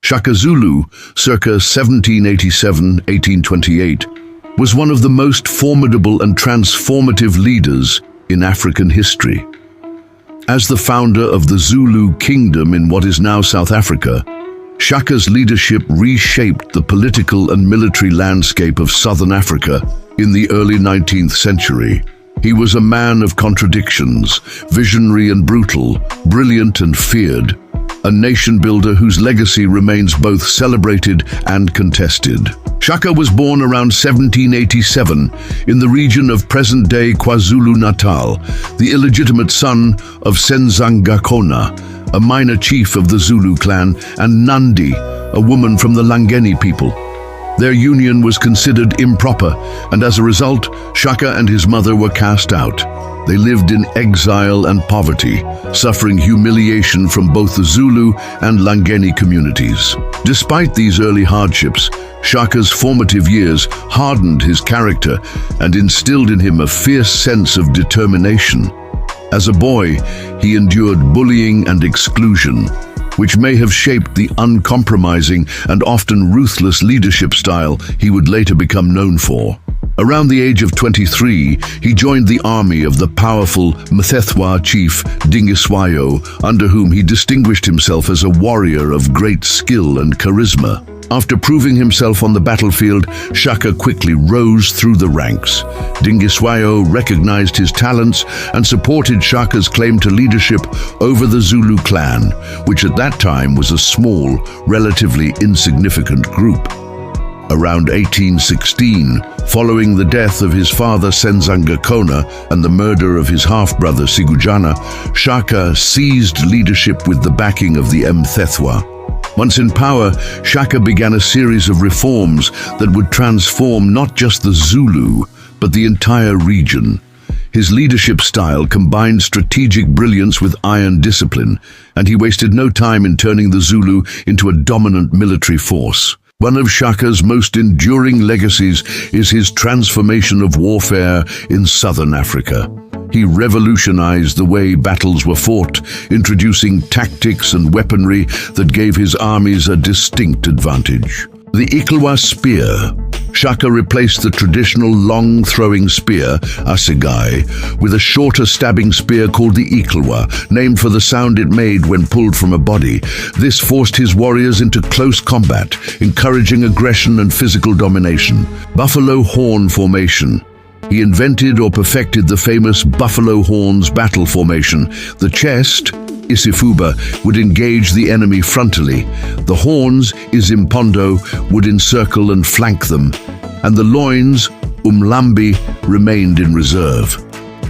Shaka Zulu, circa 1787-1828, was one of the most formidable and transformative leaders in African history. As the founder of the Zulu kingdom in what is now South Africa, Shaka's leadership reshaped the political and military landscape of Southern Africa in the early 19th century. He was a man of contradictions, visionary and brutal, brilliant and feared, a nation builder whose legacy remains both celebrated and contested. Shaka was born around 1787 in the region of present-day KwaZulu-Natal, the illegitimate son of Senzangakona, a minor chief of the Zulu clan, and Nandi, a woman from the Langeni people. Their union was considered improper, and as a result, Shaka and his mother were cast out. They lived in exile and poverty, suffering humiliation from both the Zulu and Langeni communities. Despite these early hardships, Shaka's formative years hardened his character and instilled in him a fierce sense of determination. As a boy, he endured bullying and exclusion, which may have shaped the uncompromising and often ruthless leadership style he would later become known for. Around the age of 23, he joined the army of the powerful Mthethwa chief Dingiswayo, under whom he distinguished himself as a warrior of great skill and charisma. After proving himself on the battlefield, Shaka quickly rose through the ranks. Dingiswayo recognized his talents and supported Shaka's claim to leadership over the Zulu clan, which at that time was a small, relatively insignificant group. Around 1816, following the death of his father Senzangakona and the murder of his half-brother Sigujana, Shaka seized leadership with the backing of the Mthethwa. Once in power, Shaka began a series of reforms that would transform not just the Zulu, but the entire region. His leadership style combined strategic brilliance with iron discipline, and he wasted no time in turning the Zulu into a dominant military force. One of Shaka's most enduring legacies is his transformation of warfare in southern Africa. He revolutionized the way battles were fought, introducing tactics and weaponry that gave his armies a distinct advantage. The Ikalwa spear. Shaka replaced the traditional long-throwing spear, assegai, with a shorter stabbing spear called the Ikalwa, named for the sound it made when pulled from a body. This forced his warriors into close combat, encouraging aggression and physical domination. Buffalo horn formation. He invented or perfected the famous buffalo horns battle formation. The chest, Isifuba, would engage the enemy frontally. The horns, Izimpondo, would encircle and flank them, and the loins, Umlambi, remained in reserve.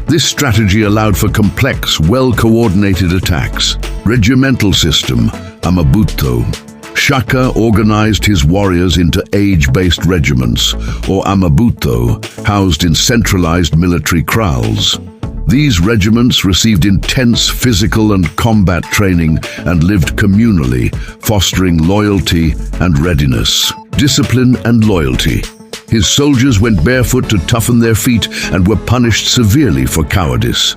This strategy allowed for complex, well-coordinated attacks. Regimental system, Amabutho. Shaka organized his warriors into age-based regiments, or Amabutho, housed in centralized military kraals. These regiments received intense physical and combat training and lived communally, fostering loyalty and readiness. Discipline and loyalty. His soldiers went barefoot to toughen their feet and were punished severely for cowardice.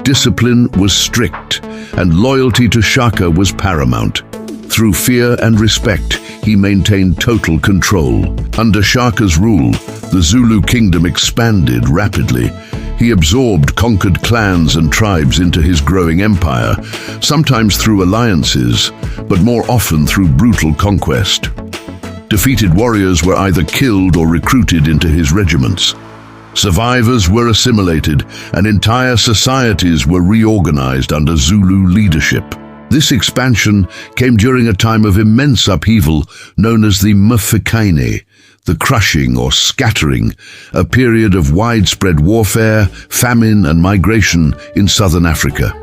Discipline was strict, and loyalty to Shaka was paramount. Through fear and respect, he maintained total control. Under Shaka's rule, the Zulu kingdom expanded rapidly. He absorbed conquered clans and tribes into his growing empire, sometimes through alliances, but more often through brutal conquest. Defeated warriors were either killed or recruited into his regiments. Survivors were assimilated, and entire societies were reorganized under Zulu leadership. This expansion came during a time of immense upheaval known as the Mfecane, the crushing or scattering, a period of widespread warfare, famine and migration in southern Africa.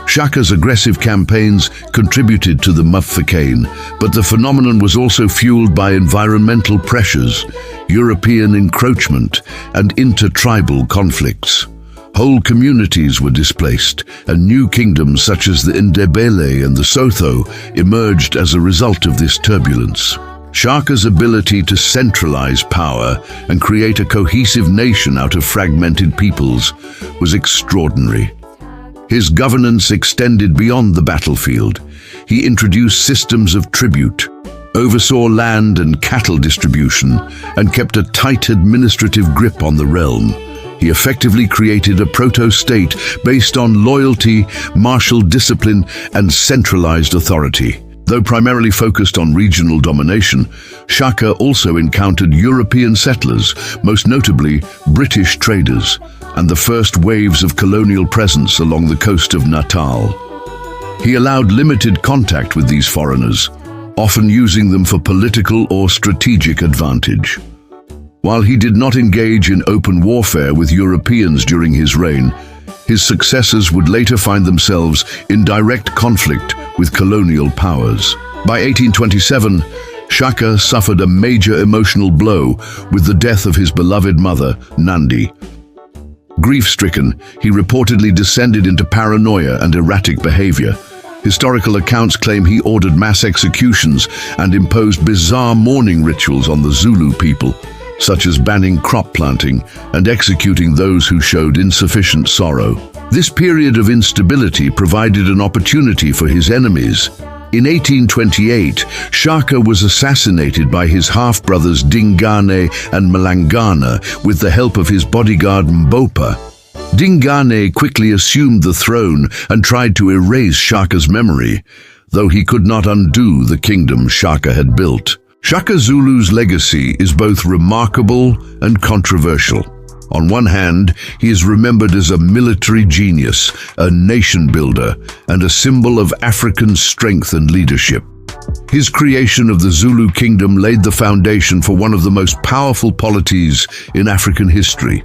Shaka's aggressive campaigns contributed to the Mfecane, but the phenomenon was also fueled by environmental pressures, European encroachment, and intertribal conflicts. Whole communities were displaced, and new kingdoms such as the Ndebele and the Sotho emerged as a result of this turbulence. Shaka's ability to centralize power and create a cohesive nation out of fragmented peoples was extraordinary. His governance extended beyond the battlefield. He introduced systems of tribute, oversaw land and cattle distribution, and kept a tight administrative grip on the realm. He effectively created a proto-state based on loyalty, martial discipline, and centralized authority. Though primarily focused on regional domination, Shaka also encountered European settlers, most notably British traders, and the first waves of colonial presence along the coast of Natal. He allowed limited contact with these foreigners, often using them for political or strategic advantage. While he did not engage in open warfare with Europeans during his reign, his successors would later find themselves in direct conflict with colonial powers. By 1827, Shaka suffered a major emotional blow with the death of his beloved mother, Nandi. Grief-stricken, he reportedly descended into paranoia and erratic behavior. Historical accounts claim he ordered mass executions and imposed bizarre mourning rituals on the Zulu people, such as banning crop planting and executing those who showed insufficient sorrow. This period of instability provided an opportunity for his enemies. In 1828, Shaka was assassinated by his half-brothers Dingane and Malangana with the help of his bodyguard Mbopa. Dingane quickly assumed the throne and tried to erase Shaka's memory, though he could not undo the kingdom Shaka had built. Shaka Zulu's legacy is both remarkable and controversial. On one hand, he is remembered as a military genius, a nation builder, and a symbol of African strength and leadership. His creation of the Zulu kingdom laid the foundation for one of the most powerful polities in African history,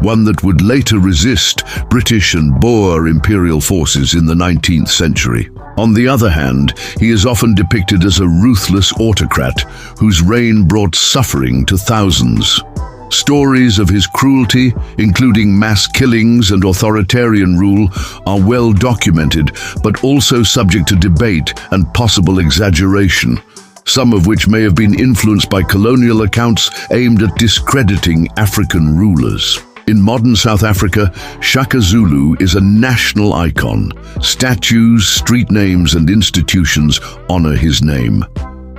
one that would later resist British and Boer imperial forces in the 19th century. On the other hand, he is often depicted as a ruthless autocrat whose reign brought suffering to thousands. Stories of his cruelty, including mass killings and authoritarian rule, are well documented, but also subject to debate and possible exaggeration, some of which may have been influenced by colonial accounts aimed at discrediting African rulers. In modern South Africa, Shaka Zulu is a national icon. Statues, street names, and institutions honor his name.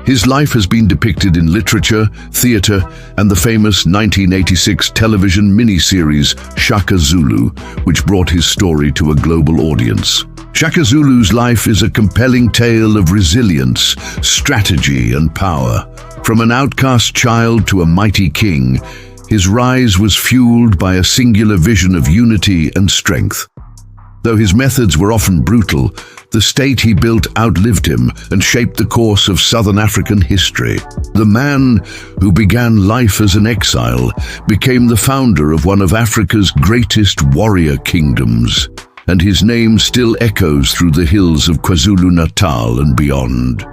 His life has been depicted in literature, theater, and the famous 1986 television miniseries Shaka Zulu, which brought his story to a global audience. Shaka Zulu's life is a compelling tale of resilience, strategy, and power. From an outcast child to a mighty king, his rise was fueled by a singular vision of unity and strength. Though his methods were often brutal, the state he built outlived him and shaped the course of Southern African history. The man who began life as an exile became the founder of one of Africa's greatest warrior kingdoms, and his name still echoes through the hills of KwaZulu-Natal and beyond.